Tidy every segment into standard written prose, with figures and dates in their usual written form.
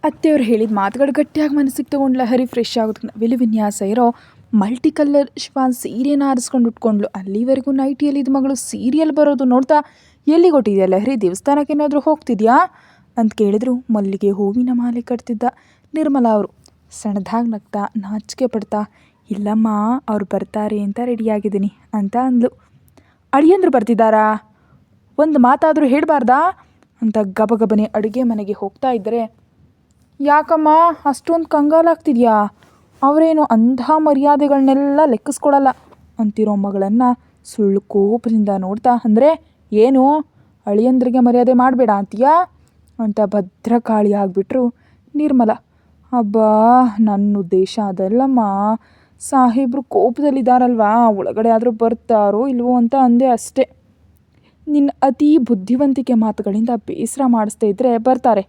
ಅತ್ತೆಯವ್ರು ಹೇಳಿದ ಮಾತುಗಳು ಗಟ್ಟಿಯಾಗಿ ಮನಸ್ಸಿಗೆ ತೊಗೊಂಡ್ಲ ಹರಿ ಫ್ರೆಶ್ ಆಗೋದಕ್ಕೆ ನವಿಲು ವಿನ್ಯಾಸ ಇರೋ ಮಲ್ಟಿ ಕಲರ್ ಶಿಫಾನ್ ಸೀರೆನ ಆರಿಸ್ಕೊಂಡು ಉಟ್ಕೊಂಡ್ಲು. ಅಲ್ಲಿವರೆಗೂ ನೈಟಿಯಲ್ಲಿ ಇದು ಮಗಳು ಸೀರಿಯಲ್ ಬರೋದು ನೋಡ್ತಾ ಎಲ್ಲಿಗೆ ಹೊಟ್ಟಿದ್ಯಾ ಲಹರಿ, ದೇವಸ್ಥಾನಕ್ಕೆ ಏನಾದರೂ ಹೋಗ್ತಿದ್ಯಾ ಅಂತ ಕೇಳಿದ್ರು. ಮಲ್ಲಿಗೆ ಹೂವಿನ ಮಾಲೆ ಕಟ್ತಿದ್ದ ನಿರ್ಮಲಾ ಅವರು ಸಣ್ಣದಾಗಿ ನಗ್ತಾ ನಾಚಿಕೆ ಪಡ್ತಾ, ಇಲ್ಲಮ್ಮ ಅವ್ರು ಬರ್ತಾರೆ ಅಂತ ರೆಡಿಯಾಗಿದ್ದೀನಿ ಅಂತ ಅಂದ್ಲು. ಅಳಿಯಂದ್ರು ಬರ್ತಿದ್ದಾರಾ, ಒಂದು ಮಾತಾದರೂ ಹೇಳಬಾರ್ದಾ ಅಂತ ಗಬಗಬನೆ ಅಡುಗೆ ಮನೆಗೆ ಹೋಗ್ತಾ ಇದ್ದರೆ, ಯಾಕಮ್ಮ ಅಷ್ಟೊಂದು ಕಂಗಾಲಾಗ್ತಿದ್ಯಾ, ಅವರೇನು ಅಂಥ ಮರ್ಯಾದೆಗಳನ್ನೆಲ್ಲ ಲೆಕ್ಕಿಸ್ಕೊಡಲ್ಲ ಅಂತಿರೋ ಮಗಳನ್ನು ಸುಳ್ಳು ಕೋಪದಿಂದ ನೋಡ್ತಾ, ಅಂದರೆ ಏನು ಅಳಿಯಂದ್ರಿಗೆ ಮರ್ಯಾದೆ ಮಾಡಬೇಡ ಅಂತೀಯಾ ಅಂತ ಭದ್ರಕಾಳಿ ಆಗಿಬಿಟ್ರು ನಿರ್ಮಲ. ಅಬ್ಬಾ ನನ್ನ ಉದ್ದೇಶ ಅದಲ್ಲಮ್ಮ, ಸಾಹೇಬ್ರು ಕೋಪದಲ್ಲಿದ್ದಾರಲ್ವಾ, ಒಳಗಡೆ ಆದರೂ ಬರ್ತಾರೋ ಇಲ್ವೋ ಅಂತ ಅಂದೆ ಅಷ್ಟೇ. ನಿನ್ನ ಅತಿ ಬುದ್ಧಿವಂತಿಕೆ ಮಾತುಗಳಿಂದ ಬೇಸರ ಮಾಡಿಸ್ತಾ ಇದ್ದರೆ ಬರ್ತಾರೆ,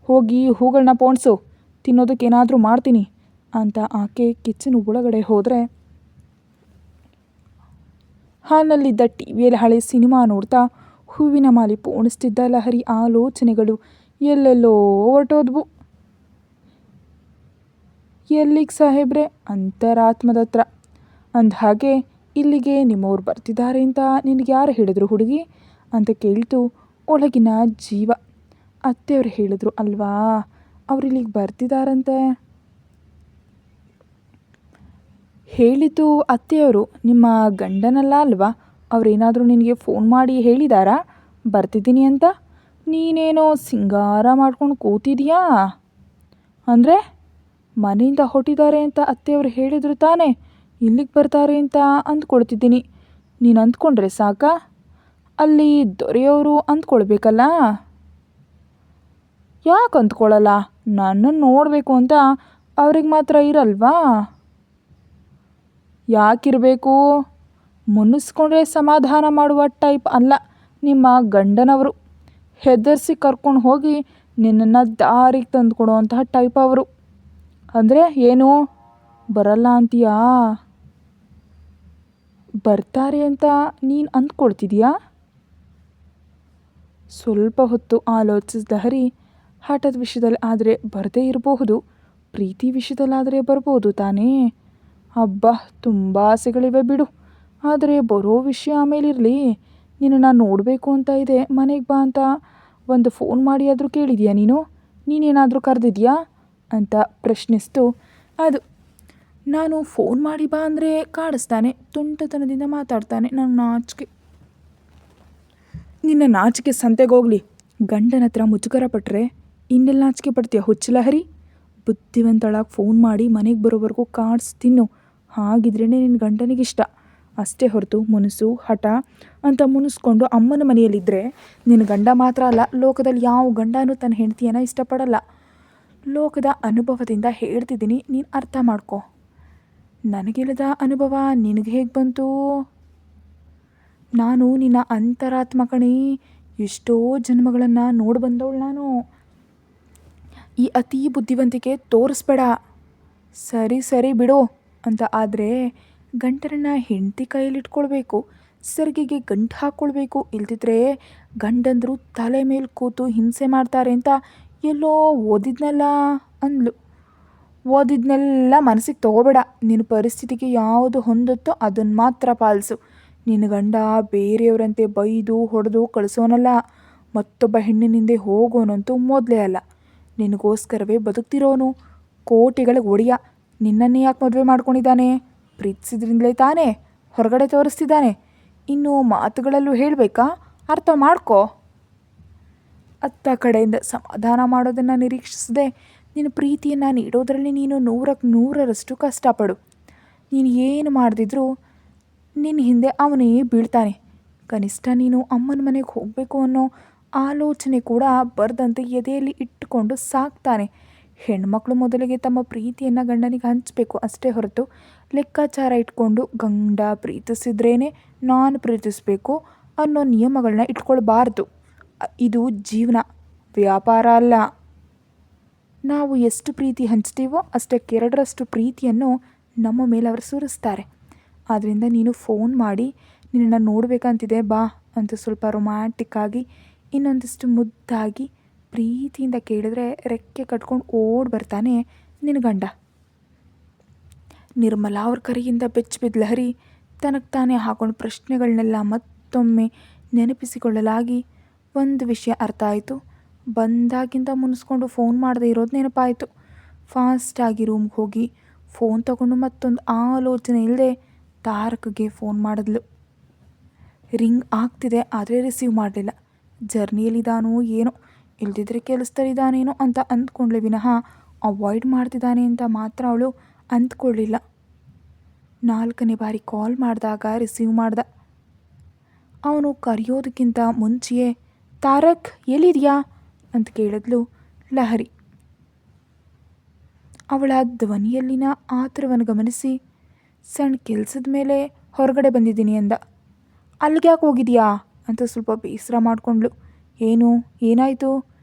ಹೋಗಿ ಹೂಗಳನ್ನ ಪೋಣಿಸು, ತಿನ್ನೋದಕ್ಕೆ ಏನಾದರೂ ಮಾಡ್ತೀನಿ ಅಂತ ಆಕೆ ಕಿಚನ್ ಒಳಗಡೆ ಹೋದರೆ, ಹಾಲ್ನಲ್ಲಿದ್ದ ಟಿ ವಿಯಲ್ಲಿ ಹಳೆ ಸಿನಿಮಾ ನೋಡ್ತಾ ಹೂವಿನ ಮಾಲೆ ಪೋಣಿಸ್ತಿದ್ದ ಲಹರಿ ಆಲೋಚನೆಗಳು ಎಲ್ಲೆಲ್ಲೋ ಹೊರಟೋದ್ವು. ಎಲ್ಲಿಗೆ ಸಾಹೇಬ್ರೆ, ಅಂತರಾತ್ಮದ ಹತ್ರ. ಅಂದಹಾಗೆ ಇಲ್ಲಿಗೆ ನಿಮ್ಮವ್ರು ಬರ್ತಿದ್ದಾರೆ ಅಂತ ನಿನಗೆ ಯಾರು ಹೇಳಿದ್ರು ಹುಡುಗಿ ಅಂತ ಕೇಳ್ತು ಒಳಗಿನ ಜೀವ. ಅತ್ತೆಯವ್ರು ಹೇಳಿದ್ರು ಅಲ್ವಾ, ಅವ್ರು ಇಲ್ಲಿಗೆ ಬರ್ತಿದ್ದಾರಂತೆ. ಹೇಳಿದ್ದು ಅತ್ತೆಯವರು, ನಿಮ್ಮ ಗಂಡನಲ್ಲ ಅಲ್ವಾ, ಅವರೇನಾದರೂ ನಿನಗೆ ಫೋನ್ ಮಾಡಿ ಹೇಳಿದಾರಾ ಬರ್ತಿದ್ದೀನಿ ಅಂತ? ನೀನೇನೋ ಸಿಂಗಾರ ಮಾಡ್ಕೊಂಡು ಕೂತಿದೀಯಾ ಅಂದರೆ, ಮನೆಯಿಂದ ಹೊಟ್ಟಿದ್ದಾರೆ ಅಂತ ಅತ್ತೆಯವರು ಹೇಳಿದ್ರು ತಾನೇ, ಇಲ್ಲಿಗೆ ಬರ್ತಾರೆ ಅಂತ ಅಂದ್ಕೊಳ್ತಿದ್ದೀನಿ. ನೀನು ಅಂದ್ಕೊಂಡ್ರೆ ಸಾಕಾ, ಅಲ್ಲಿ ದೊರೆಯವರು ಅಂದ್ಕೊಳ್ಬೇಕಲ್ಲ. ಯಾಕೆ ಅಂದ್ಕೊಳ್ಳಲ್ಲ, ನನ್ನನ್ನು ನೋಡಬೇಕು ಅಂತ ಅವ್ರಿಗೆ ಮಾತ್ರ ಇರಲ್ವಾ? ಯಾಕಿರಬೇಕು, ಮುನ್ನಿಸ್ಕೊಂಡ್ರೆ ಸಮಾಧಾನ ಮಾಡುವ ಟೈಪ್ ಅಲ್ಲ ನಿಮ್ಮ ಗಂಡನವರು. ಹೆದರ್ಸಿ ಕರ್ಕೊಂಡು ಹೋಗಿ ನಿನ್ನನ್ನು ದಾರಿಗೆ ತಂದು ಕೊಡುವಂತಹ ಟೈಪ್ ಅವರು. ಅಂದರೆ ಏನು, ಬರಲ್ಲ ಅಂತೀಯಾ? ಬರ್ತಾರೆ ಅಂತ ನೀನು ಅಂದ್ಕೊಳ್ತಿದೀಯಾ? ಸ್ವಲ್ಪ ಹೊತ್ತು ಆಲೋಚಿಸಿದ ಹರಿ, ಹಠದ ವಿಷಯದಲ್ಲಿ ಆದರೆ ಬರದೇ ಇರಬಹುದು, ಪ್ರೀತಿ ವಿಷಯದಲ್ಲಾದರೆ ಬರ್ಬೋದು ತಾನೇ. ಹಬ್ಬ ತುಂಬ ಆಸೆಗಳಿವೆ ಬಿಡು, ಆದರೆ ಬರೋ ವಿಷಯ ಆಮೇಲಿರಲಿ. ನಿನ್ನನ್ನು ನೋಡಬೇಕು ಅಂತ ಇದೆ, ಮನೆಗೆ ಬಾ ಅಂತ ಒಂದು ಫೋನ್ ಮಾಡಿ ಆದರೂ ಕೇಳಿದೀಯಾ ನೀನೇನಾದರೂ ಕರೆದಿದ್ಯಾ ಅಂತ ಪ್ರಶ್ನಿಸ್ತು. ಅದು ನಾನು ಫೋನ್ ಮಾಡಿ ಬಾ ಅಂದರೆ ಕಾಡಿಸ್ತಾನೆ, ತುಂಟತನದಿಂದ ಮಾತಾಡ್ತಾನೆ. ನಿನ್ನ ನಾಚಿಕೆ ಸಂತೆಗೋಗ್ಲಿ, ಗಂಡನ ಹತ್ರ ಮುಜುಗರ ಪಟ್ಟರೆ ಇನ್ನೆಲ್ಲ ನಾಚಿಕೆ ಪಡ್ತೀಯ ಹುಚ್ಚಲಹರಿ. ಬುದ್ಧಿವಂತಳಾಗಿ ಫೋನ್ ಮಾಡಿ ಮನೆಗೆ ಬರೋವರೆಗೂ ಕಾಡ್ಸ್ ತಿನ್ನು, ಹಾಗಿದ್ರೇ ನಿನ್ನ ಗಂಡನಿಗಿಷ್ಟ. ಅಷ್ಟೇ ಹೊರತು ಮುನಿಸು ಹಠ ಅಂತ ಮುನಿಸ್ಕೊಂಡು ಅಮ್ಮನ ಮನೆಯಲ್ಲಿದ್ದರೆ ನಿನ್ನ ಗಂಡ ಮಾತ್ರ ಅಲ್ಲ, ಲೋಕದಲ್ಲಿ ಯಾವ ಗಂಡನೂ ತನ್ನ ಹೆಂಡತಿಯನ್ನು ಇಷ್ಟಪಡಲ್ಲ. ಲೋಕದ ಅನುಭವದಿಂದ ಹೇಳ್ತಿದ್ದೀನಿ, ನೀನು ಅರ್ಥ ಮಾಡ್ಕೊ. ನನಗಿಲ್ಲದ ಅನುಭವ ನಿನಗೆ ಹೇಗೆ ಬಂತು? ನಾನು ನಿನ್ನ ಅಂತರಾತ್ಮ ಕಣಿ, ಎಷ್ಟೋ ಜನ್ಮಗಳನ್ನು ನೋಡಿ ಬಂದವಳು ನಾನು. ಈ ಅತಿ ಬುದ್ಧಿವಂತಿಕೆ ತೋರಿಸ್ಬೇಡ. ಸರಿ ಸರಿ ಬಿಡು ಅಂತ ಆದರೆ ಗಂಡರನ್ನು ಹೆಂಡತಿ ಕೈಯಲ್ಲಿ ಇಟ್ಕೊಳ್ಬೇಕು, ಸೆರಗಿಗೆ ಗಂಟು ಹಾಕ್ಕೊಳ್ಬೇಕು, ಇಲ್ದಿದ್ರೆ ಗಂಡಂದರು ತಲೆ ಮೇಲೆ ಕೂತು ಹಿಂಸೆ ಮಾಡ್ತಾರೆ ಅಂತ ಎಲ್ಲೋ ಓದಿದ್ನಲ್ಲ ಅಂದ್ಲು. ಓದಿದ್ನೆಲ್ಲ ಮನಸ್ಸಿಗೆ ತಗೋಬೇಡ, ನಿನ್ನ ಪರಿಸ್ಥಿತಿಗೆ ಯಾವುದು ಹೊಂದುತ್ತೋ ಅದನ್ನು ಮಾತ್ರ ಪಾಲಿಸು. ನಿನ್ನ ಗಂಡ ಬೇರೆಯವರಂತೆ ಬೈದು ಹೊಡೆದು ಕಳಿಸೋನಲ್ಲ, ಮತ್ತೊಬ್ಬ ಹೆಣ್ಣಿನಿಂದೆ ಹೋಗೋನಂತೂ ಮೊದಲೇ ಅಲ್ಲ. ನಿನಗೋಸ್ಕರವೇ ಬದುಕ್ತಿರೋನು, ಕೋಟಿಗಳಿಗೆ ಒಡೆಯ. ನಿನ್ನನ್ನೇ ಯಾಕೆ ಮದುವೆ ಮಾಡ್ಕೊಂಡಿದ್ದಾನೆ? ಪ್ರೀತಿಸಿದ್ರಿಂದಲೇ ತಾನೇ ಹೊರಗಡೆ ತೋರಿಸ್ತಿದ್ದಾನೆ. ಇನ್ನು ಮಾತುಗಳಲ್ಲೂ ಹೇಳಬೇಕಾ? ಅರ್ಥ ಮಾಡ್ಕೋ. ಅತ್ತ ಕಡೆಯಿಂದ ಸಮಾಧಾನ ಮಾಡೋದನ್ನು ನಿರೀಕ್ಷಿಸದೆ ನಿನ್ನ ಪ್ರೀತಿಯನ್ನು ನೀಡೋದರಲ್ಲಿ ನೀನು 100% ಕಷ್ಟಪಡು. ನೀನು ಏನು ಮಾಡಿದಿದ್ರೂ ನಿನ್ನ ಹಿಂದೆ ಅವನೇ ಬೀಳ್ತಾನೆ. ಕನಿಷ್ಠ ನೀನು ಅಮ್ಮನ ಮನೆಗೆ ಹೋಗಬೇಕು ಅನ್ನೋ ಆಲೋಚನೆ ಕೂಡ ಬರದಂತೆ ಎದೆಯಲ್ಲಿ ಇಟ್ಟುಕೊಂಡು ಸಾಕ್ತಾನೆ. ಹೆಣ್ಮಕ್ಳು ಮೊದಲಿಗೆ ತಮ್ಮ ಪ್ರೀತಿಯನ್ನು ಗಂಡನಿಗೆ ಹಂಚಬೇಕು ಅಷ್ಟೇ ಹೊರತು ಲೆಕ್ಕಾಚಾರ ಇಟ್ಕೊಂಡು ಗಂಡ ಪ್ರೀತಿಸಿದ್ರೇ ನಾನು ಪ್ರೀತಿಸಬೇಕು ಅನ್ನೋ ನಿಯಮಗಳನ್ನ ಇಟ್ಕೊಳ್ಬಾರ್ದು. ಇದು ಜೀವನ, ವ್ಯಾಪಾರ ಅಲ್ಲ. ನಾವು ಎಷ್ಟು ಪ್ರೀತಿ ಹಂಚ್ತೀವೋ ಅಷ್ಟಕ್ಕೆ 2ರಷ್ಟು ಪ್ರೀತಿಯನ್ನು ನಮ್ಮ ಮೇಲೆ ಅವರು ಸುರಿಸ್ತಾರೆ. ಆದ್ದರಿಂದ ನೀನು ಫೋನ್ ಮಾಡಿ ನಿನ್ನನ್ನು ನೋಡಬೇಕಂತಿದೆ ಬಾ ಅಂತ ಸ್ವಲ್ಪ ರೊಮ್ಯಾಂಟಿಕ್ಕಾಗಿ ಇನ್ನೊಂದಿಷ್ಟು ಮುದ್ದಾಗಿ ಪ್ರೀತಿಯಿಂದ ಕೇಳಿದ್ರೆ ರೆಕ್ಕೆ ಕಟ್ಕೊಂಡು ಓಡ್ ಬರ್ತಾನೆ ನಿನ್ನ ಗಂಡ. ನಿರ್ಮಲಾ ಅವ್ರ ಕರೆಯಿಂದ ಬೆಚ್ಚಿಬಿದ್ದ ಲಹರಿ ತನಗೆ ತಾನೇ ಹಾಕೊಂಡು ಪ್ರಶ್ನೆಗಳನ್ನೆಲ್ಲ ಮತ್ತೊಮ್ಮೆ ನೆನಪಿಸಿಕೊಳ್ಳಲಾಗಿ ಒಂದು ವಿಷಯ ಅರ್ಥ ಆಯಿತು. ಬಂದಾಗಿಂದ ಮುನಿಸ್ಕೊಂಡು ಫೋನ್ ಮಾಡದೇ ಇರೋದು ನೆನಪಾಯಿತು. ಫಾಸ್ಟಾಗಿ ರೂಮ್ಗೆ ಹೋಗಿ ಫೋನ್ ತಗೊಂಡು ಮತ್ತೊಂದು ಆಲೋಚನೆ ಇಲ್ಲದೆ ತಾರಕ್ಗೆ ಫೋನ್ ಮಾಡಿದ್ಲು. ರಿಂಗ್ ಆಗ್ತಿದೆ, ಆದರೆ ರಿಸೀವ್ ಮಾಡಲಿಲ್ಲ. ಜರ್ನಿಯಲ್ಲಿದ್ದಾನೋ ಏನೋ, ಇಲ್ದಿದ್ರೆ ಕೆಲಸದಲ್ಲಿದ್ದಾನೇನೋ ಅಂತ ಅಂದ್ಕೊಂಡ್ಲೆ ವಿನಃ ಅವಾಯ್ಡ್ ಮಾಡ್ತಿದ್ದಾನೆ ಅಂತ ಮಾತ್ರ ಅವಳು ಅಂದ್ಕೊಳ್ಳಿಲ್ಲ. 4ನೇ ಬಾರಿ ಕಾಲ್ ಮಾಡಿದಾಗ ರಿಸೀವ್ ಮಾಡ್ದ. ಅವನು ಕರೆಯೋದಕ್ಕಿಂತ ಮುಂಚೆಯೇ ತಾರಕ್ ಎಲ್ಲಿದೆಯಾ ಅಂತ ಕೇಳಿದ್ಲು ಲಹರಿ. ಅವಳ ಧ್ವನಿಯಲ್ಲಿನ ಆತರವನ್ನು ಗಮನಿಸಿ ಸಣ್ಣ ಕೆಲಸದ ಮೇಲೆ ಹೊರಗಡೆ ಬಂದಿದ್ದೀನಿ ಅಂದ. ಅಲ್ಲಿಗೆ ಯಾಕೆ ಹೋಗಿದೆಯಾ ಅಂತ ಸ್ವಲ್ಪ ಬೇಸರ ಮಾಡಿಕೊಂಡ್ಳು. ಏನಾಯಿತು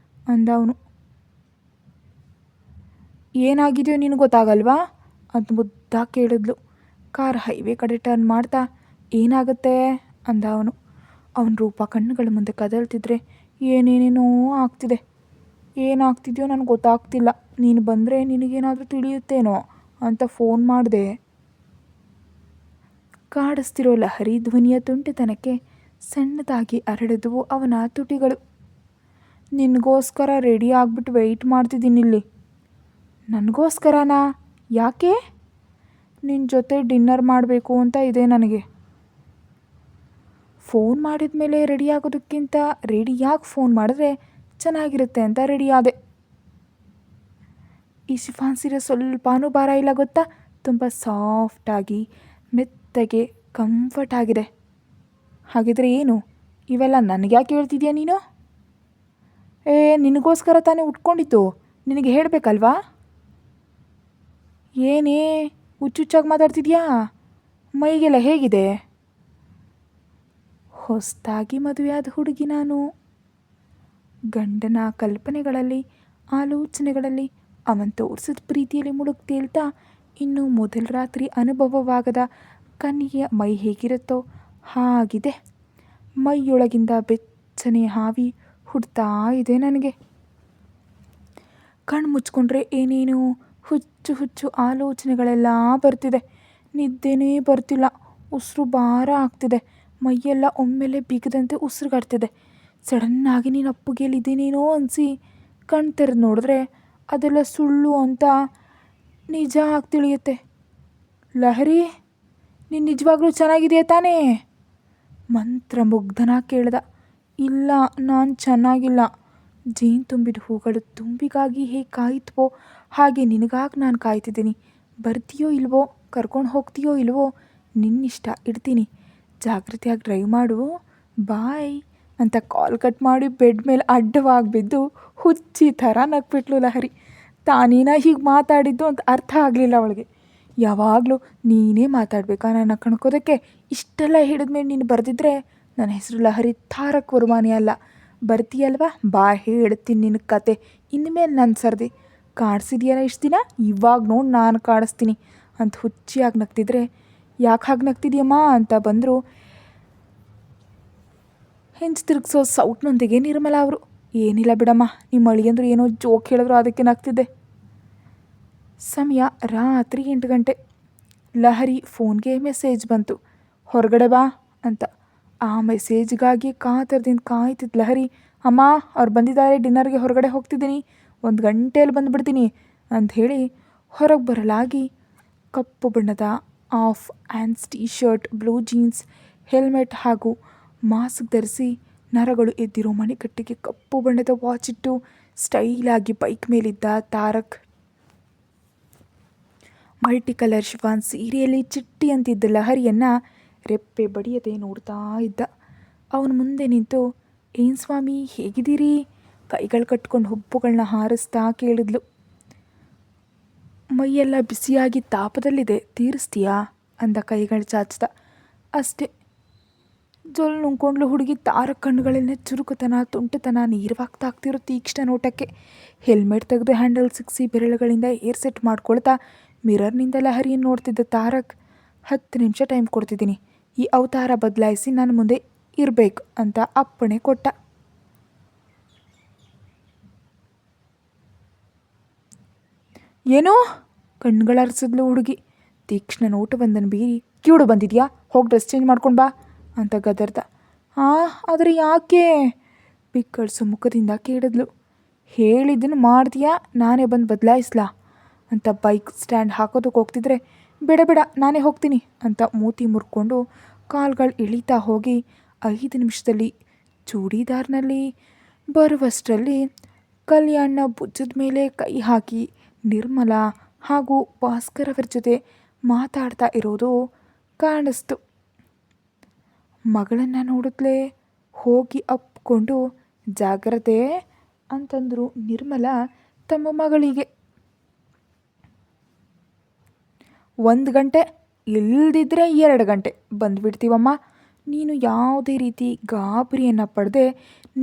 ಅಂದ ಅವನು. ಏನಾಗಿದೆಯೋ ನಿನಗೆ ಗೊತ್ತಾಗಲ್ವಾ ಅಂತ ಮುದ್ದಾಗಿ ಕೇಳಿದ್ಲು. ಕಾರ್ ಹೈವೇ ಕಡೆ ಟರ್ನ್ ಮಾಡ್ತಾ ಏನಾಗುತ್ತೆ ಅಂದ ಅವನು. ಅವನ ರೂಪ ಕಣ್ಣುಗಳ ಮುಂದೆ ಕದಲ್ತಿದ್ರೆ ಏನೇನೇನೋ ಆಗ್ತಿದೆ. ಏನಾಗ್ತಿದೆಯೋ ನನಗೆ ಗೊತ್ತಾಗ್ತಿಲ್ಲ. ನೀನು ಬಂದರೆ ನಿನಗೇನಾದರೂ ತಿಳಿಯುತ್ತೇನೋ ಅಂತ ಫೋನ್ ಮಾಡಿದೆ. ಕಾಡಿಸ್ತಿರೋ ಲಹರಿ ಧ್ವನಿಯ ತುಂಟಿತನಕ್ಕೆ ಸಣ್ಣದಾಗಿ ಹರಡಿದವು ಅವನ ತುಟಿಗಳು. ನಿನಗೋಸ್ಕರ ರೆಡಿ ಆಗಿಬಿಟ್ಟು ವೆಯ್ಟ್ ಮಾಡ್ತಿದ್ದೀನಿ ಇಲ್ಲಿ. ನನಗೋಸ್ಕರನಾ? ಯಾಕೆ? ನಿನ್ನ ಜೊತೆ ಡಿನ್ನರ್ ಮಾಡಬೇಕು ಅಂತ ಇದೆ ನನಗೆ. ಫೋನ್ ಮಾಡಿದ ಮೇಲೆ ರೆಡಿ ಆಗೋದಕ್ಕಿಂತ ರೆಡಿಯಾಗಿ ಫೋನ್ ಮಾಡಿದ್ರೆ ಚೆನ್ನಾಗಿರುತ್ತೆ ಅಂತ ರೆಡಿ ಆದೆ. ಈ ಶಿಫಾನ್ ಸೀರೆ ಸ್ವಲ್ಪನೂ ಭಾರ ಇಲ್ಲ ಗೊತ್ತಾ? ತುಂಬ ಸಾಫ್ಟಾಗಿ ಮೆತ್ತಗೆ ಕಂಫರ್ಟ್ ಆಗಿದೆ. ಹಾಗಿದ್ರೆ ಏನು ಇವೆಲ್ಲ ನನಗೆ ಯಾಕೆ ಹೇಳ್ತಿದ್ಯಾ ನೀನು? ನಿನಗೋಸ್ಕರ ತಾನೇ ಉಟ್ಕೊಂಡಿತ್ತು, ನಿನಗೆ ಹೇಳಬೇಕಲ್ವಾ? ಏನೇ ಹುಚ್ಚುಚ್ಚಾಗಿ ಮಾತಾಡ್ತಿದ್ಯಾ? ಮೈಗೆಲ್ಲ ಹೇಗಿದೆ? ಹೊಸದಾಗಿ ಮದುವೆಯಾದ ಹುಡುಗಿ ನಾನು. ಗಂಡನ ಕಲ್ಪನೆಗಳಲ್ಲಿ ಆಲೋಚನೆಗಳಲ್ಲಿ ಅವನು ತೋರಿಸಿದ ಪ್ರೀತಿಯಲ್ಲಿ ಮುಳುಗ್ತೇಳ್ತಾ ಇನ್ನು ಮೊದಲ ರಾತ್ರಿ ಅನುಭವವಾಗದ ಕನ್ಯೆಯ ಮೈ ಹೇಗಿರುತ್ತೋ ಹಾಗಿದೆ. ಮೈಯೊಳಗಿಂದ ಬೆಚ್ಚನೆ ಹಾವಿ ಹುಡ್ತಾ ಇದೆ ನನಗೆ. ಕಣ್ಣು ಮುಚ್ಕೊಂಡ್ರೆ ಏನೇನೋ ಹುಚ್ಚು ಹುಚ್ಚು ಆಲೋಚನೆಗಳೆಲ್ಲ ಬರ್ತಿದೆ. ನಿದ್ದೆನೇ ಬರ್ತಿಲ್ಲ. ಉಸಿರು ಭಾರ ಆಗ್ತಿದೆ. ಮೈಯೆಲ್ಲ ಒಮ್ಮೆಲೆ ಬಿಗದಂತೆ ಉಸಿರುಗಡ್ತಿದೆ. ಸಡನ್ನಾಗಿ ನೀನು ಅಪ್ಪುಗೆಯಲ್ಲಿದ್ದೀನೇನೋ ಅನಿಸಿ ಕಣ್ ತೆರೆದು ನೋಡಿದ್ರೆ ಅದೆಲ್ಲ ಸುಳ್ಳು ಅಂತ ನಿಜ ಆಗಿ ತಿಳಿಯುತ್ತೆ. ಲಹರಿ, ನೀನು ನಿಜವಾಗ್ಲೂ ಚೆನ್ನಾಗಿದೆಯಾ ತಾನೇ? ಮಂತ್ರಮುಗ್ಧನಾಗಿ ಕೇಳ್ದ. ಇಲ್ಲ, ನಾನು ಚೆನ್ನಾಗಿಲ್ಲ. ಜೇನು ತುಂಬಿದ ಹೂಗಳು ತುಂಬಿಗಾಗಿ ಹೇಗೆ ಕಾಯ್ತವೋ ಹಾಗೆ ನಿನಗಾಗಿ ನಾನು ಕಾಯ್ತಿದ್ದೀನಿ. ಬರ್ತೀಯೋ ಇಲ್ವೋ, ಕರ್ಕೊಂಡು ಹೋಗ್ತೀಯೋ ಇಲ್ವೋ ನಿನ್ನಿಷ್ಟ, ಇಡ್ತೀನಿ. ಜಾಗ್ರತೆಯಾಗಿ ಡ್ರೈವ್ ಮಾಡು, ಬಾಯ್ ಅಂತ ಕಾಲ್ ಕಟ್ ಮಾಡಿ ಬೆಡ್ ಮೇಲೆ ಅಡ್ಡವಾಗಿ ಬಿದ್ದು ಹುಚ್ಚಿ ಥರ ನಕ್ಬಿಟ್ಲು ಲಹರಿ. ತಾನೇನ ಹೀಗೆ ಮಾತಾಡಿದ್ದು ಅಂತ ಅರ್ಥ ಆಗಲಿಲ್ಲ ಅವಳಿಗೆ. ಯಾವಾಗಲೂ ನೀನೇ ಮಾತಾಡಬೇಕಾ ನನ್ನ ಕಣ್ಕೋದಕ್ಕೆ? ಇಷ್ಟೆಲ್ಲ ಹೇಳಿದ್ಮೇಲೆ ನೀನು ಬರೆದಿದ್ರೆ ನನ್ನ ಹೆಸರು ಲಹರಿ ತಾರಕ್ ವರ್ಮಾನಿ ಅಲ್ಲ. ಬರ್ತೀಯಲ್ವಾ? ಬಾ, ಹೇಳ್ತೀನಿ ನಿನ್ನ ಕತೆ. ಇನ್ಮೇಲೆ ನನ್ನ ಸರ್ದಿ. ಕಾಡಿಸಿದ್ಯಲ್ಲ ಇಷ್ಟು ದಿನ, ಇವಾಗ ನೋಡಿ ನಾನು ಕಾಡಿಸ್ತೀನಿ ಅಂತ ಹುಚ್ಚಿಯಾಗಿ ನಗ್ತಿದ್ರೆ, ಯಾಕೆ ಹಾಗೆ ನಗ್ತಿದ್ಯಮ್ಮ ಅಂತ ಬಂದರು ಹೆಂಚು ತಿರುಗಿಸೋ ಸೌಟ್ನೊಂದಿಗೆ ನಿರ್ಮಲಾ ಅವರು. ಏನಿಲ್ಲ ಬಿಡಮ್ಮ, ನಿಮ್ಮ ಅಳಿಯಂದ್ರು ಏನೋ ಜೋಕ್ ಹೇಳಿದ್ರು ಅದಕ್ಕೆ ನಗ್ತಿದ್ದೆ. ಸಮಯ ರಾತ್ರಿ 8 ಗಂಟೆ. ಲಹರಿ ಫೋನ್ಗೆ ಮೆಸೇಜ್ ಬಂತು, ಹೊರಗಡೆ ಬಾ ಅಂತ. ಆ ಮೆಸೇಜ್ಗಾಗಿ ಕಾತರದಿಂದ ಕಾಯ್ತಿದ್ದ ಲಹರಿ, ಅಮ್ಮ ಅವ್ರು ಬಂದಿದ್ದಾರೆ, ಡಿನ್ನರ್ಗೆ ಹೊರಗಡೆ ಹೋಗ್ತಿದ್ದೀನಿ, 1 ಗಂಟೆಯಲ್ಲಿ ಬಂದುಬಿಡ್ತೀನಿ ಅಂತ ಹೇಳಿ ಹೊರಗೆ ಬರಲಾಗಿ ಕಪ್ಪು ಬಣ್ಣದ of hands T shirt, blue jeans, helmet ಹಾಗೂ ಮಾಸ್ಕ್ ಧರಿಸಿ ನರಗಳು ಎದ್ದಿರೋ ಮಣಿಕಟ್ಟಿಗೆ ಕಪ್ಪು ಬಣ್ಣದ ವಾಚಿಟ್ಟು ಸ್ಟೈಲಾಗಿ ಬೈಕ್ ಮೇಲಿದ್ದ ತಾರಕ್. ಮಲ್ಟಿ ಕಲರ್ ಶಿಫಾನ್ ಸೀರೆಯಲ್ಲಿ ಚಿಟ್ಟಿ ಅಂತಿದ್ದ ಲಹರಿಯನ್ನು ರೆಪ್ಪೆ ಬಡಿಯದೆ ನೋಡ್ತಾ ಇದ್ದ. ಅವನ ಮುಂದೆ ನಿಂತು, ಏನು ಸ್ವಾಮಿ ಹೇಗಿದ್ದೀರಿ? ಕೈಗಳು ಕಟ್ಕೊಂಡು ಹುಬ್ಬುಗಳನ್ನ ಹಾರಿಸ್ತಾ ಕೇಳಿದ್ಲು. ಮೈಯೆಲ್ಲ ಬಿಸಿಯಾಗಿ ತಾಪದಲ್ಲಿದೆ, ತೀರಿಸ್ತೀಯಾ ಅಂದ ಕೈಗಳು ಚಾಚ್ದ. ಅಷ್ಟೇ. ಜೊಲ್ ನುಂಗ್ಕೊಂಡ್ಲು ಹುಡುಗಿ. ತಾರಕ್ ಕಣ್ಣುಗಳಲ್ಲೇ ಚುರುಕುತನ, ತುಂಟತನ ನೀರವಾಗ್ತಾಗ್ತಿರೋ ತೀಕ್ಷ್ಣ ನೋಟಕ್ಕೆ. ಹೆಲ್ಮೆಟ್ ತೆಗೆದು ಹ್ಯಾಂಡಲ್ ಸಿಕ್ಸಿ ಬೆರಳುಗಳಿಂದ ಏರ್ ಸೆಟ್ ಮಾಡ್ಕೊಳ್ತಾ ಮಿರರ್ನಿಂದ ಲಹರಿಯನ್ನು ನೋಡ್ತಿದ್ದ ತಾರಕ್, 10 ನಿಮಿಷ ಟೈಮ್ ಕೊಡ್ತಿದ್ದೀನಿ, ಈ ಅವತಾರ ಬದಲಾಯಿಸಿ ನನ್ನ ಮುಂದೆ ಇರಬೇಕು ಅಂತ ಅಪ್ಪಣೆ ಕೊಟ್ಟ. ಏನೋ ಕಣ್ಗಳರ್ಸಿದ್ಲು ಹುಡುಗಿ. ತೀಕ್ಷ್ಣ ನೋಟ ಬಂದನು ಬೀರಿ. ಕಿವುಡು ಬಂದಿದ್ಯಾ, ಹೋಗಿ ಡ್ರೆಸ್ ಚೇಂಜ್ ಮಾಡ್ಕೊಂಡು ಬಾ ಅಂತ ಗದರ್ದ. ಆದರೆ ಯಾಕೆ ಬಿಕ್ಕಳಿಸೋ ಮುಖದಿಂದ ಕೇಳಿದ್ಲು. ಹೇಳಿದ್ದನ್ನು ಮಾಡ್ತೀಯಾ, ನಾನೇ ಬಂದು ಬದಲಾಯಿಸ್ಲಾ ಅಂತ ಬೈಕ್ ಸ್ಟ್ಯಾಂಡ್ ಹಾಕೋದಕ್ಕೆ ಹೋಗ್ತಿದ್ರೆ, ಬೇಡ ಬೇಡ ನಾನೇ ಹೋಗ್ತೀನಿ ಅಂತ ಮೂತಿ ಮುರ್ಕೊಂಡು ಕಾಲ್ಗಳು ಇಳಿತಾ ಹೋಗಿ 5 ನಿಮಿಷದಲ್ಲಿ ಚೂಡಿದಾರ್ನಲ್ಲಿ ಬರುವಷ್ಟರಲ್ಲಿ ಕಲ್ಯಾಣ್ನ ಭುಜದ ಮೇಲೆ ಕೈ ಹಾಕಿ ನಿರ್ಮಲಾ ಹಾಗೂ ಭಾಸ್ಕರ್ ಅವರ ಜೊತೆ ಮಾತಾಡ್ತಾ ಇರೋದು ಕಾಣಿಸ್ತು. ಮಗಳನ್ನು ನೋಡಿದ್ಲೇ ಹೋಗಿ ಅಪ್ಕೊಂಡು ಜಾಗ್ರತೆ ಅಂತಂದರು ನಿರ್ಮಲಾ ತಮ್ಮ ಮಗಳಿಗೆ. 1 ಗಂಟೆ ಇಲ್ದಿದ್ರೆ 2 ಗಂಟೆ ಬಂದುಬಿಡ್ತೀವಮ್ಮ. ನೀನು ಯಾವುದೇ ರೀತಿ ಗಾಬರಿಯನ್ನು ಪಡೆದೆ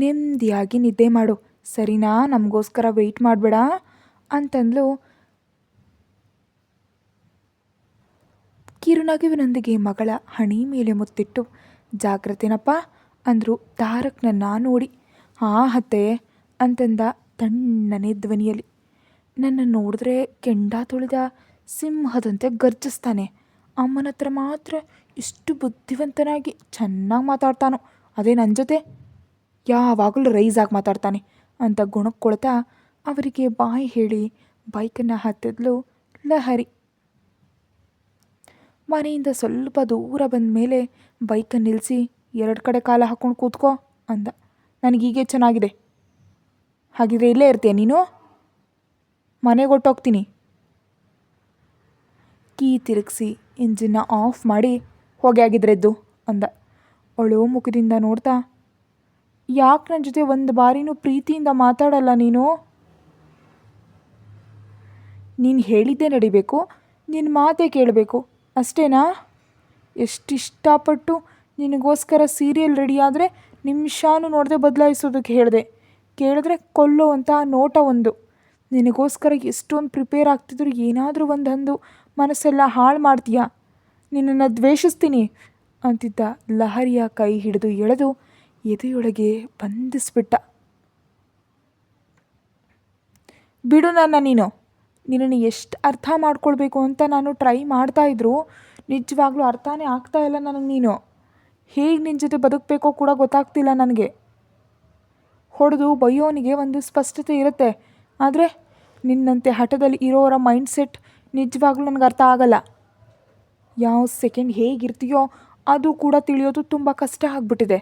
ನೆಮ್ಮದಿಯಾಗಿ ನಿದ್ದೆ ಮಾಡು, ಸರಿನಾ? ನಮಗೋಸ್ಕರ ವೆಯ್ಟ್ ಮಾಡಬೇಡ ಅಂತಂದ್ಲು ಕಿರುನಗುವಿನೊಂದಿಗೆ ಮಗಳ ಹಣಿ ಮೇಲೆ ಮುತ್ತಿಟ್ಟು. ಜಾಗ್ರತೆನಪ್ಪ ಅಂದರು ತಾರಕ್ನನ್ನ ನೋಡಿ. ಅತ್ತೆ ಅಂತಂದ ತಣ್ಣನೆ ಧ್ವನಿಯಲ್ಲಿ. ನನ್ನ ನೋಡಿದ್ರೆ ಕೆಂಡ ತುಳಿದ ಸಿಂಹದಂತೆ ಗರ್ಜಿಸ್ತಾನೆ. ಅಮ್ಮನ ಹತ್ರ ಮಾತ್ರ ಇಷ್ಟು ಬುದ್ಧಿವಂತನಾಗಿ ಚೆನ್ನಾಗಿ ಮಾತಾಡ್ತಾನೋ, ಅದೇ ನನ್ನ ಜೊತೆ ಯಾವಾಗಲೂ ರೈಸ್ ಆಗಿ ಮಾತಾಡ್ತಾನೆ ಅಂತ ಗುಣಕ್ಕೊಳ್ತಾ ಅವರಿಗೆ ಬಾಯಿ ಹೇಳಿ ಬೈಕನ್ನು ಹತ್ತಿದ್ಲು ಲಹರಿ. ಮನೆಯಿಂದ ಸ್ವಲ್ಪ ದೂರ ಬಂದ ಮೇಲೆ ಬೈಕನ್ನು ನಿಲ್ಲಿಸಿ 2 ಕಡೆ ಕಾಲ ಹಾಕ್ಕೊಂಡು ಕೂತ್ಕೋ ಅಂದ. ನನಗೀಗೆ ಚೆನ್ನಾಗಿದೆ. ಹಾಗಿದ್ರೆ ಇಲ್ಲೇ ಇರ್ತೀಯ ನೀನು? ಮನೆಗೆ ಹೊಟ್ಟೋಗ್ತೀನಿ. ಕೀ ತಿರುಗಿಸಿ ಇಂಜಿನ್ನ ಆಫ್ ಮಾಡಿ ಹೋಗಿ ಆಗಿದ್ರೆದ್ದು ಅಂದ. ಅವಳು ಮುಖದಿಂದ ನೋಡ್ತಾ, ಯಾಕೆ ನನ್ನ ಜೊತೆ ಒಂದು ಬಾರಿನೂ ಪ್ರೀತಿಯಿಂದ ಮಾತಾಡಲ್ಲ ನೀನು? ನೀನು ಹೇಳಿದ್ದೇ ನಡಿಬೇಕು, ನಿನ್ನ ಮಾತೇ ಕೇಳಬೇಕು ಅಷ್ಟೇನಾ? ಎಷ್ಟಿಷ್ಟಪಟ್ಟು ನಿನಗೋಸ್ಕರ ಸೀರಿಯಲ್ ರೆಡಿಯಾದರೆ ನಿಮಿಷನೂ ನೋಡದೆ ಬದಲಾಯಿಸೋದಕ್ಕೆ ಹೇಳಿದೆ. ಕೇಳಿದ್ರೆ ಕೊಲ್ಲೋ ಅಂತ ನೋಟ ಒಂದು. ನಿನಗೋಸ್ಕರ ಎಷ್ಟೊಂದು ಪ್ರಿಪೇರ್ ಆಗ್ತಿದ್ರು ಏನಾದರೂ ಒಂದು ಅಂದು ಮನಸ್ಸೆಲ್ಲ ಹಾಳು ಮಾಡ್ತೀಯ. ನಿನ್ನನ್ನು ದ್ವೇಷಿಸ್ತೀನಿ ಅಂತಿದ್ದ ಲಹರಿಯ ಕೈ ಹಿಡಿದು ಎಳೆದು ಎದೆಯೊಳಗೆ ಬಂಧಿಸ್ಬಿಟ್ಟ. ಬಿಡು ನೀನು. ನಿನ್ನನ್ನು ಎಷ್ಟು ಅರ್ಥ ಮಾಡ್ಕೊಳ್ಬೇಕು ಅಂತ ನಾನು ಟ್ರೈ ಮಾಡ್ತಾಯಿದ್ರು ನಿಜವಾಗ್ಲೂ ಅರ್ಥನೇ ಆಗ್ತಾ ಇಲ್ಲ ನನಗೆ. ನೀನು ಹೇಗೆ ನಿನ್ನ ಜೊತೆ ಬದುಕಬೇಕೋ ಕೂಡ ಗೊತ್ತಾಗ್ತಿಲ್ಲ ನನಗೆ. ಹೊಡೆದು ಬೈಯೋನಿಗೆ ಒಂದು ಸ್ಪಷ್ಟತೆ ಇರುತ್ತೆ, ಆದರೆ ನಿನ್ನಂತೆ ಹಠದಲ್ಲಿ ಇರೋರ ಮೈಂಡ್ಸೆಟ್ ನಿಜವಾಗ್ಲೂ ನನಗೆ ಅರ್ಥ ಆಗಲ್ಲ. ಯಾವ ಸೆಕೆಂಡ್ ಹೇಗಿರ್ತೀಯೋ ಅದು ಕೂಡ ತಿಳಿಯೋದು ತುಂಬ ಕಷ್ಟ ಆಗಿಬಿಟ್ಟಿದೆ.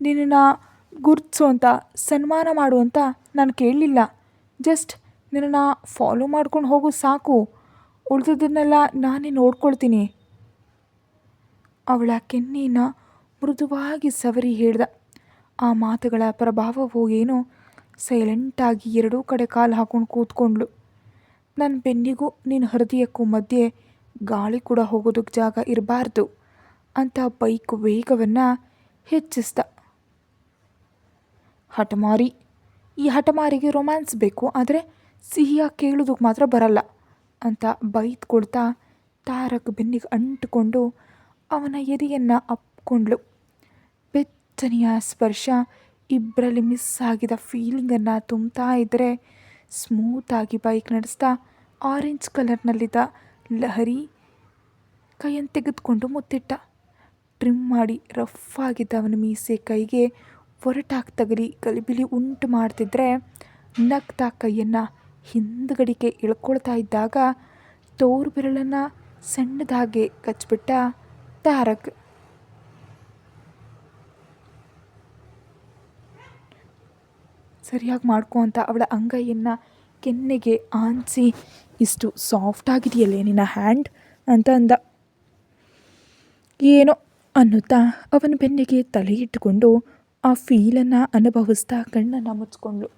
ನಿನ್ನನ್ನು ಗುರ್ತಿಸು ಅಂತ ಸನ್ಮಾನ ಮಾಡು ಅಂತ ನಾನು ಕೇಳಲಿಲ್ಲ. ಜಸ್ಟ್ ನಿನ್ನನ್ನು ಫಾಲೋ ಮಾಡ್ಕೊಂಡು ಹೋಗು ಸಾಕು, ಉಳಿದದನ್ನೆಲ್ಲ ನಾನೇ ನೋಡ್ಕೊಳ್ತೀನಿ. ಅವಳ ಕೆನ್ನೆಯನ್ನು ಮೃದುವಾಗಿ ಸವರಿ ಹೇಳ್ದ. ಆ ಮಾತುಗಳ ಪ್ರಭಾವವೋ ಏನೋ ಸೈಲೆಂಟಾಗಿ 2 ಕಡೆ ಕಾಲು ಹಾಕ್ಕೊಂಡು ಕೂತ್ಕೊಂಡ್ಳು. ನನ್ನ ಬೆನ್ನಿಗೂ ನಿನ್ನ ಹೃದಯಕ್ಕೂ ಮಧ್ಯೆ ಗಾಳಿ ಕೂಡ ಹೋಗೋದಕ್ಕೆ ಜಾಗ ಇರಬಾರ್ದು ಅಂತ ಬೈಕ್ ವೇಗವನ್ನು ಹೆಚ್ಚಿಸ್ದ. ಹಠಮಾರಿ. ಈ ಹಠಮಾರಿಗೆ ರೊಮ್ಯಾನ್ಸ್ ಬೇಕು, ಆದರೆ ಸಿಹಿಯಾಗಿ ಕೇಳೋದಕ್ಕೆ ಮಾತ್ರ ಬರಲ್ಲ ಅಂತ ಬೈದ್ಕೊಳ್ತಾ ತಾರಕ್ ಬೆನ್ನಿಗೆ ಅಂಟಿಕೊಂಡು ಅವನ ಎದೆಯನ್ನು ಅಪ್ಕೊಂಡ್ಳು. ಬೆಚ್ಚನೆಯ ಸ್ಪರ್ಶ ಇಬ್ಬರಲ್ಲಿ ಮಿಸ್ ಆಗಿದ ಫೀಲಿಂಗನ್ನು ತುಂಬ್ತಾ ಇದ್ದರೆ ಸ್ಮೂತಾಗಿ ಬೈಕ್ ನಡೆಸ್ತಾ ಆರೆಂಜ್ ಕಲರ್ನಲ್ಲಿದ್ದ ಲಹರಿ ಕೈಯನ್ನು ತೆಗೆದುಕೊಂಡು ಮುತ್ತಿಟ್ಟ. ಟ್ರಿಮ್ ಮಾಡಿ ರಫ್ ಆಗಿದ್ದ ಅವನ ಮೀಸೆ ಕೈಗೆ ಒರಟಾಗಿ ತಗಲಿ ಗಲಿಬಿಲಿ ಉಂಟು ಮಾಡ್ತಿದ್ರೆ ನಗ್ತಾ ಕೈಯನ್ನು ಹಿಂದ್ಗಡಿಗೆ ಇಳ್ಕೊಳ್ತಾ ಇದ್ದಾಗ ತೋರು ಬೆರಳನ್ನು ಸಣ್ಣದಾಗೆ ಕಚ್ಬಿಟ್ಟ ತಾರಕ್. ಸರಿಯಾಗಿ ಮಾಡ್ಕೊ ಅಂತ ಅವಳ ಅಂಗೈಯನ್ನು ಕೆನ್ನೆಗೆ ಆನಿಸಿ, ಇಷ್ಟು ಸಾಫ್ಟ್ ಆಗಿದೆಯಲ್ಲೇ ನಿನ್ನ ಹ್ಯಾಂಡ್ ಅಂತ ಅಂದ. ಏನೋ ಅನ್ನುತ್ತಾ ಅವನ ಬೆನ್ನಿಗೆ ತಲೆ ಇಟ್ಟುಕೊಂಡು ಆ ಫೀಲನ್ನು ಅನುಭವಿಸ್ತಾ ಕಣ್ಣನ್ನು ಮುಚ್ಕೊಂಡ್ಳು.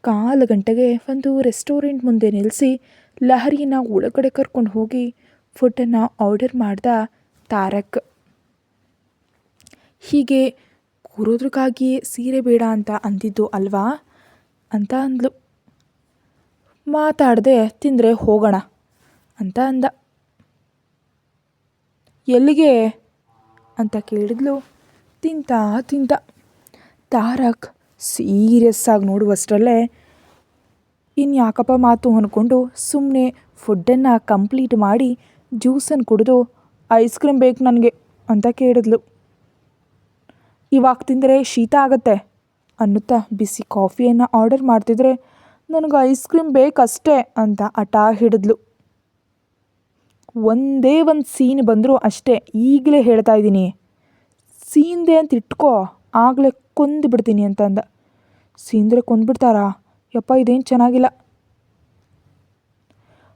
1/4 ಗಂಟೆಗೆ ಒಂದು ರೆಸ್ಟೋರೆಂಟ್ ಮುಂದೆ ನಿಲ್ಲಿಸಿ ಲಹರಿಯನ್ನು ಒಳಗಡೆ ಕರ್ಕೊಂಡು ಹೋಗಿ ಫುಡ್ಡನ್ನು ಆರ್ಡರ್ ಮಾಡ್ದ ತಾರಕ್. ಹೀಗೆ ಕೂರೋದ್ರಕ್ಕಾಗಿಯೇ ಸೀರೆ ಬೇಡ ಅಂತ ಅಂದಿದ್ದು ಅಲ್ವಾ ಅಂತ ಅಂದ್ಲು. ಮಾತಾಡದೆ ತಿಂದರೆ ಹೋಗೋಣ ಅಂತ ಅಂದ. ಎಲ್ಲಿಗೆ ಅಂತ ಕೇಳಿದ್ಲು ತಿಂತ. ತಾರಕ್ ಸೀರಿಯಸ್ ಆಗಿ ನೋಡುವಷ್ಟರಲ್ಲೇ ಇನ್ನು ಯಾಕಪ್ಪ ಮಾತು ಅಂದ್ಕೊಂಡು ಸುಮ್ಮನೆ ಫುಡ್ಡನ್ನು ಕಂಪ್ಲೀಟ್ ಮಾಡಿ ಜ್ಯೂಸನ್ನು ಕುಡಿದು ಐಸ್ ಕ್ರೀಮ್ ಬೇಕು ನನಗೆ ಅಂತ ಕೇಳಿದ್ಲು. ಇವಾಗ ತಿಂದರೆ ಶೀತ ಆಗತ್ತೆ ಅನ್ನುತ್ತಾ ಬಿಸಿ ಕಾಫಿಯನ್ನು ಆರ್ಡರ್ ಮಾಡ್ತಿದ್ರೆ ನನಗೆ ಐಸ್ ಕ್ರೀಮ್ ಬೇಕಷ್ಟೇ ಅಂತ ಹಠ ಹಿಡಿದ್ಲು. ಒಂದೇ ಒಂದು ಸೀನ್ ಬಂದರೂ ಅಷ್ಟೇ, ಈಗಲೇ ಹೇಳ್ತಾ ಇದ್ದೀನಿ, ಸೀನ್ದೆ ಅಂತ ಇಟ್ಕೋ, ಆಗಲೇ ಕೊಂದು ಬಿಡ್ತೀನಿ ಅಂತ ಅಂದ. ಸೀಂದ್ರೆ ಕೊಂದ್ಬಿಡ್ತಾರಾ? ಯಪ್ಪ ಇದೇನು ಚೆನ್ನಾಗಿಲ್ಲ.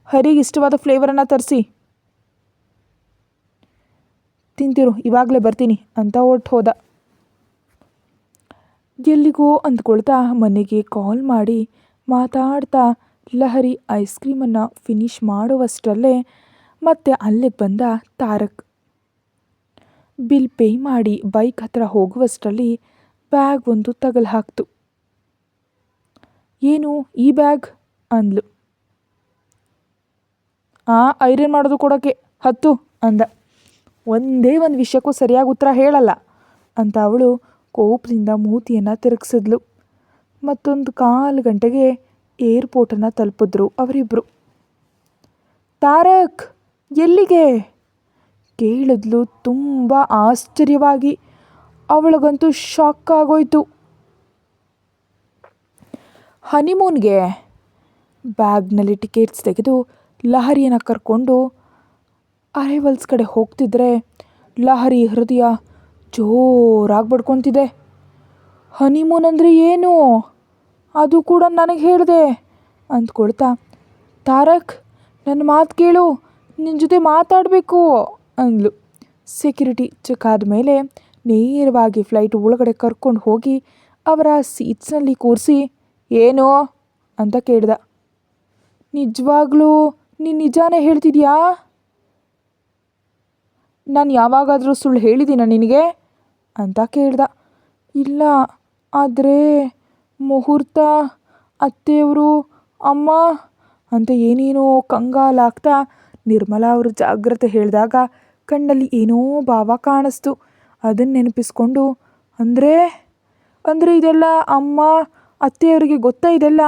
ಹರಿಗೆ ಇಷ್ಟವಾದ ಫ್ಲೇವರನ್ನು ತರಿಸಿ ತಿಂತಿರು, ಇವಾಗಲೇ ಬರ್ತೀನಿ ಅಂತ ಹೊರ್ಟು ಹೋದ. ಎಲ್ಲಿಗೋ ಅಂದ್ಕೊಳ್ತಾ ಮನೆಗೆ ಕಾಲ್ ಮಾಡಿ ಮಾತಾಡ್ತಾ ಲಹರಿ ಐಸ್ ಕ್ರೀಮನ್ನು ಫಿನಿಷ್ ಮಾಡುವಷ್ಟರಲ್ಲೇ ಮತ್ತೆ ಅಲ್ಲಿಗೆ ಬಂದ ತಾರಕ್. ಬಿಲ್ ಪೇ ಮಾಡಿ ಬೈಕ್ ಹತ್ರ ಹೋಗುವಷ್ಟರಲ್ಲಿ ಬ್ಯಾಗ್ ಒಂದು ತಗಲು ಹಾಕ್ತು. ಏನು ಈ ಬ್ಯಾಗ್ ಅಂದ್ಲು. ಐರನ್ ಮಾಡೋದು ಕೊಡೋಕ್ಕೆ ಹತ್ತು ಅಂದ. ಒಂದೇ ಒಂದು ವಿಷಯಕ್ಕೂ ಸರಿಯಾಗಿ ಉತ್ತರ ಹೇಳಲ್ಲ ಅಂತ ಅವಳು ಕೋಪದಿಂದ ಮೂತಿಯನ್ನು ತಿರುಗಿಸಿದ್ಲು. ಮತ್ತೊಂದು 4 ಗಂಟೆಗೆ ಏರ್ಪೋರ್ಟನ್ನು ತಲುಪಿದ್ರು ಅವರಿಬ್ಬರು. ತಾರಕ್ ಎಲ್ಲಿಗೆ ಕೇಳಿದ್ಲು ತುಂಬ ಆಶ್ಚರ್ಯವಾಗಿ. ಅವಳಿಗಂತೂ ಶಾಕ್ ಆಗೋಯ್ತು. ಹನಿಮೂನ್ಗೆ. ಬ್ಯಾಗ್ನಲ್ಲಿ ಟಿಕೆಟ್ಸ್ ತೆಗೆದು ಲಹರಿಯನ್ನು ಕರ್ಕೊಂಡು ಅರೈವಲ್ಸ್ ಕಡೆ ಹೋಗ್ತಿದ್ರೆ ಲಹರಿ ಹೃದಯ ಜೋರಾಗಿ ಬಡ್ಕೊತಿದೆ. ಹನಿಮೂನ್ ಅಂದರೆ ಏನು, ಅದು ಕೂಡ ನನಗೆ ಹೇಳಿದೆ ಅಂದ್ಕೊಳ್ತಾ, ತಾರಕ್ ನನ್ನ ಮಾತು ಕೇಳು, ನಿನ್ನ ಜೊತೆ ಮಾತಾಡಬೇಕು ಅಂದ್ಲು. ಸೆಕ್ಯೂರಿಟಿ ಚೆಕ್ ಆದಮೇಲೆ ನೇರವಾಗಿ ಫ್ಲೈಟ್ ಒಳಗಡೆ ಕರ್ಕೊಂಡು ಹೋಗಿ ಅವರ ಸೀಟ್ಸ್ನಲ್ಲಿ ಕೂರಿಸಿ ಏನು ಅಂತ ಕೇಳ್ದ. ನಿಜವಾಗ್ಲೂ ನೀನು ನಿಜಾನೇ ಹೇಳ್ತಿದ್ಯಾ? ನಾನು ಯಾವಾಗಾದರೂ ಸುಳ್ಳು ಹೇಳಿದ್ದೀನ ನಿನಗೆ ಅಂತ ಕೇಳ್ದ. ಇಲ್ಲ, ಆದರೆ ಮುಹೂರ್ತ, ಅತ್ತೆಯವರು, ಅಮ್ಮ ಅಂತ ಏನೇನೋ ಕಂಗಾಲಾಗ್ತಾ ನಿರ್ಮಲಾ ಅವರು ಜಾಗ್ರತೆ ಹೇಳಿದಾಗ ಕಣ್ಣಲ್ಲಿ ಏನೋ ಭಾವ ಕಾಣಿಸ್ತು. ಅದನ್ನು ನೆನಪಿಸ್ಕೊಂಡು ಅಂದರೆ ಇದೆಲ್ಲ ಅಮ್ಮ ಅತ್ತೆಯವರಿಗೆ ಗೊತ್ತಾ ಇದೆಲ್ಲ?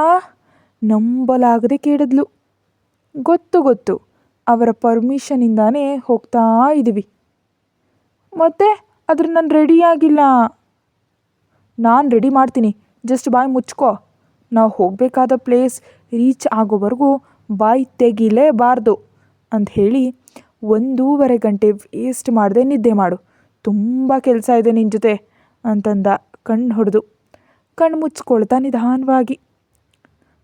ನಂಬಲಾಗದೆ ಕೇಳಿದ್ಲು. ಗೊತ್ತು, ಅವರ ಪರ್ಮಿಷನಿಂದಾನೇ ಹೋಗ್ತಾ ಇದ್ದೀವಿ. ಮತ್ತೆ ಆದರೆ ನಾನು ರೆಡಿಯಾಗಿಲ್ಲ. ನಾನು ರೆಡಿ ಮಾಡ್ತೀನಿ, ಜಸ್ಟ್ ಬಾಯಿ ಮುಚ್ಕೋ. ನಾವು ಹೋಗಬೇಕಾದ ಪ್ಲೇಸ್ ರೀಚ್ ಆಗೋವರೆಗೂ ಬಾಯಿ ತೆಗಿಲೇಬಾರ್ದು ಅಂತ ಹೇಳಿ 1.5 ಗಂಟೆ ವೇಸ್ಟ್ ಮಾಡದೆ ನಿದ್ದೆ ಮಾಡು, ತುಂಬ ಕೆಲಸ ಇದೆ ನಿನ್ನ ಜೊತೆ ಅಂತಂದ ಕಣ್ಣು ಹೊಡೆದು. ಕಣ್ಣು ಮುಚ್ಕೊಳ್ತಾ ನಿಧಾನವಾಗಿ.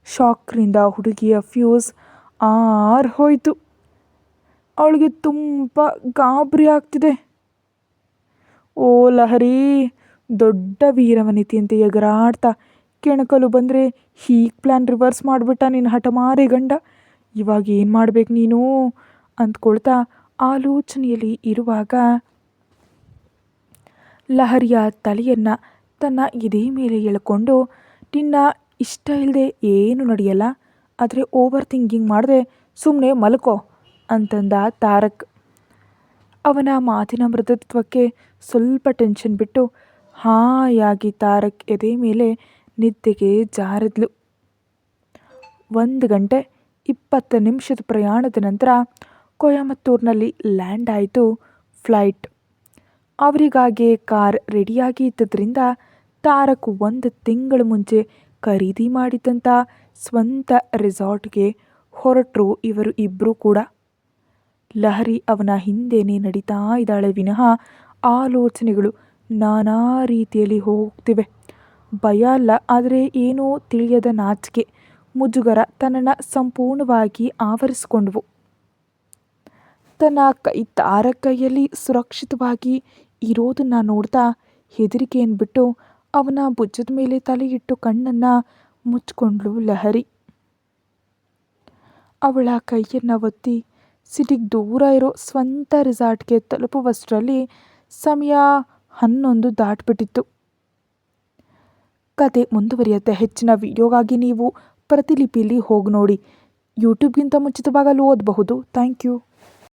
ಶಾಕ್ರಿಂದ ಹುಡುಗಿಯ ಫ್ಯೂಸ್ ಹೋಯಿತು. ಅವಳಿಗೆ ತುಂಬ ಗಾಬರಿ ಆಗ್ತಿದೆ. ಓ ಲಹರಿ, ದೊಡ್ಡ ವೀರವನಿತೆಯಂತೆ ಎಗರಾಡ್ತಾ ಕೆಣಕಲು ಬಂದರೆ ಹೀಗೆ ಪ್ಲ್ಯಾನ್ ರಿವರ್ಸ್ ಮಾಡಿಬಿಟ್ಟ ನಿನ್ನ ಹಠಮಾರಿ ಗಂಡ. ಇವಾಗ ಏನು ಮಾಡಬೇಕು ನೀನು ಅಂದ್ಕೊಳ್ತಾ ಆಲೋಚನೆಯಲ್ಲಿ ಇರುವಾಗ ಲಹರಿಯ ತಲೆಯನ್ನು ತನ್ನ ಎದೆ ಮೇಲೆ ಎಳ್ಕೊಂಡು, ನಿನ್ನ ಇಷ್ಟ ಇಲ್ಲದೆ ಏನು ನಡೆಯಲ್ಲ, ಆದರೆ ಓವರ್ ಥಿಂಕಿಂಗ್ ಮಾಡದೆ ಸುಮ್ಮನೆ ಮಲ್ಕೋ ಅಂತಂದ ತಾರಕ್. ಅವನ ಮಾತಿನ ಮೃದುತ್ವಕ್ಕೆ ಸ್ವಲ್ಪ ಟೆನ್ಷನ್ ಬಿಟ್ಟು ಹಾಯಾಗಿ ತಾರಕ್ ಎದೆ ಮೇಲೆ ನಿದ್ದೆಗೆ ಜಾರಿದ್ಲು. 1 ಗಂಟೆ 20 ನಿಮಿಷದ ಪ್ರಯಾಣದ ನಂತರ ಕೊಯಮತ್ತೂರಿನಲ್ಲಿ ಲ್ಯಾಂಡ್ ಆಯಿತು ಫ್ಲೈಟ್. ಅವರಿಗಾಗೆ ಕಾರ್ ರೆಡಿಯಾಗಿ ಇದ್ದದ್ರಿಂದ ತಾರಕ್ 1 ತಿಂಗಳು ಮುಂಚೆ ಖರೀದಿ ಮಾಡಿದಂಥ ಸ್ವಂತ ರೆಸಾರ್ಟ್ಗೆ ಹೊರಟರು ಇವರು ಇಬ್ಬರೂ ಕೂಡ. ಲಹರಿ ಅವನ ಹಿಂದೆನೇ ನಡೀತಾ ಇದ್ದಾಳೆ ವಿನಃ ಆಲೋಚನೆಗಳು ನಾನಾ ರೀತಿಯಲ್ಲಿ ಹೋಗ್ತಿವೆ. ಭಯ ಅಲ್ಲ, ಆದರೆ ಏನೋ ತಿಳಿಯದ ನಾಚಿಕೆ, ಮುಜುಗರ ತನ್ನನ್ನು ಸಂಪೂರ್ಣವಾಗಿ ಆವರಿಸಿಕೊಂಡವು. ತನ್ನ ತಾರಕ್ ಕೈಯಲ್ಲಿ ಸುರಕ್ಷಿತವಾಗಿ ಇರೋದನ್ನು ನೋಡ್ತಾ ಹೆದರಿಕೆಯನ್ನು ಬಿಟ್ಟು ಅವನ ಭುಜದ ಮೇಲೆ ತಲೆ ಇಟ್ಟು ಕಣ್ಣನ್ನು ಮುಚ್ಕೊಂಡ್ಳು ಲಹರಿ. ಅವಳ ಕೈಯನ್ನು ಒತ್ತಿ ಸಿಟಿಗೆ ದೂರ ಇರೋ ಸ್ವಂತ ರೆಸಾರ್ಟ್ಗೆ ತಲುಪುವಷ್ಟರಲ್ಲಿ ಸಮಯ 11 ದಾಟಿಬಿಟ್ಟಿತ್ತು. ಕತೆ ಮುಂದುವರಿಯುತ್ತೆ. ಹೆಚ್ಚಿನ ವಿಡಿಯೋಗಾಗಿ ನೀವು ಪ್ರತಿಲಿಪಿಯಲ್ಲಿ ಹೋಗಿ ನೋಡಿ. ಯೂಟ್ಯೂಬ್ಗಿಂತ ಮುಂಚಿತವಾಗಲು ಓದಬಹುದು. Thank you.